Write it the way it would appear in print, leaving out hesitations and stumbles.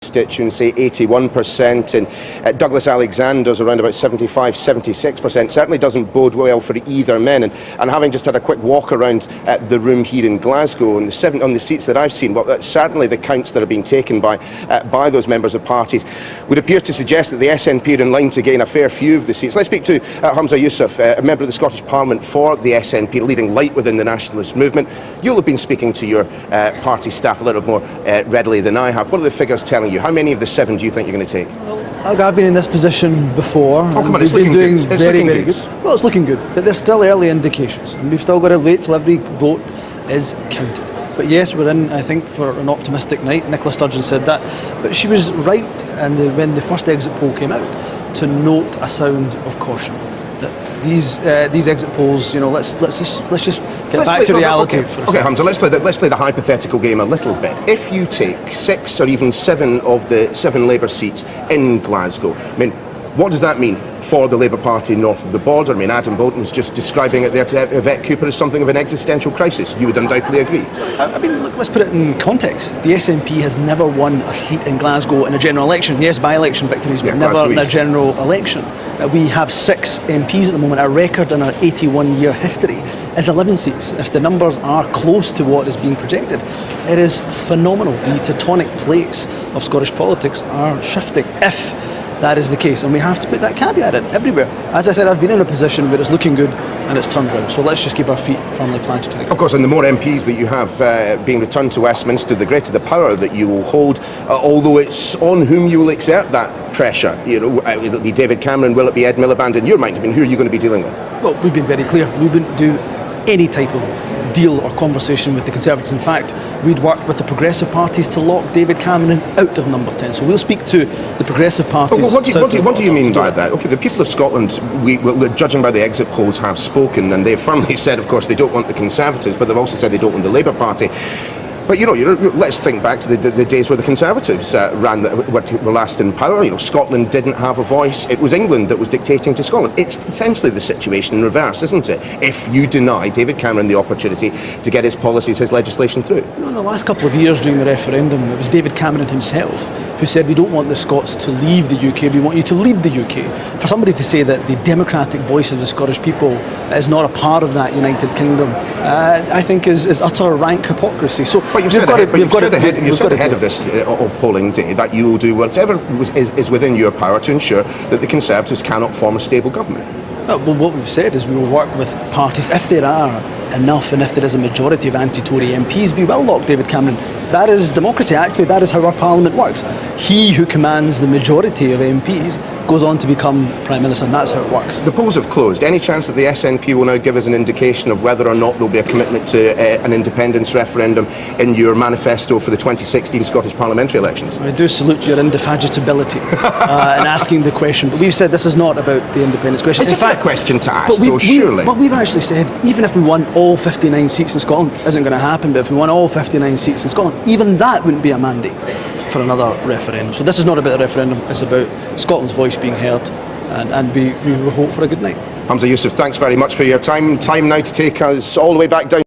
constituency, 81%, and Douglas Alexander's around about 75-76%. Certainly doesn't bode well for either men. And having just had a quick walk around the room here in Glasgow, and on the seats that I've seen, well, certainly the counts that are being taken by those members of parties would appear to suggest that the SNP are in line to gain a fair few of the seats. Let's speak to Hamza Yousaf, a member of the Scottish Parliament for the SNP, leading light within the nationalist movement. You'll have been speaking to your party staff a little more readily than I have. What are the figures telling you? How many of the 7 do you think you're going to take? Well, I've been in this position before. Oh, come on, it's looking good. It's very good. Well, it's looking good, but there's still early indications, and we've still got to wait till every vote is counted. But yes, we're in, I think, for an optimistic night. Nicola Sturgeon said that, but she was right, and when the first exit poll came out, to note a sound of caution. That these exit polls, you know, let's just get back to reality. Okay, Hamza, let's play the hypothetical game a little bit. If you take 6 or even 7 of the 7 Labour seats in Glasgow, I mean, what does that mean for the Labour Party north of the border? I mean, Adam Bolton was just describing it there to Yvette Cooper as something of an existential crisis. You would undoubtedly agree. I mean, look, let's put it in context. The SNP has never won a seat in Glasgow in a general election. Yes, by-election victories, but never in a general election. We have 6 MPs at the moment. Our record in our 81-year history is 11 seats. If the numbers are close to what is being projected, it is phenomenal. The tectonic plates of Scottish politics are shifting, if that is the case, and we have to put that caveat in everywhere. As I said, I've been in a position where it's looking good and it's turned round, so let's just keep our feet firmly planted to the ground. Of course, and the more MPs that you have being returned to Westminster, the greater the power that you will hold, although it's on whom you will exert that pressure. You know, will it be David Cameron, will it be Ed Miliband? In your mind, I mean, who are you going to be dealing with? Well, we've been very clear. We wouldn't do any type of deal or conversation with the Conservatives. In fact, we'd work with the progressive parties to lock David Cameron out of number 10. So we'll speak to the progressive parties. Well, what do you mean by that? Okay, the people of Scotland, judging by the exit polls, have spoken, and they've firmly said, of course, they don't want the Conservatives, but they've also said they don't want the Labour Party. But, you know, let's think back to the days where the Conservatives were last in power. You know, Scotland didn't have a voice. It was England that was dictating to Scotland. It's essentially the situation in reverse, isn't it? If you deny David Cameron the opportunity to get his policies, his legislation through. You know, in the last couple of years during the referendum, it was David Cameron himself who said, we don't want the Scots to leave the UK, we want you to lead the UK. For somebody to say that the democratic voice of the Scottish people is not a part of that United Kingdom, I think is utter rank hypocrisy. So, but you've said ahead of this of polling day that you will do whatever is within your power to ensure that the Conservatives cannot form a stable government. Well, what we've said is we will work with parties, if there are enough and if there is a majority of anti-Tory MPs, we will lock David Cameron. That is democracy, actually. That is how our Parliament works. He who commands the majority of MPs goes on to become Prime Minister, and that's how it works. The polls have closed. Any chance that the SNP will now give us an indication of whether or not there'll be a commitment to an independence referendum in your manifesto for the 2016 Scottish parliamentary elections? I do salute your indefatigability in asking the question, but we've said this is not about the independence question. It's a fair question to ask, though, surely. But we've actually said, even if we won all 59 seats in Scotland, isn't going to happen, but if we won all 59 seats in Scotland, even that wouldn't be a mandate for another referendum. So this is not about a referendum, it's about Scotland's voice being heard, and we will hope for a good night. Hamza Yousaf, thanks very much for your time. Time now to take us all the way back down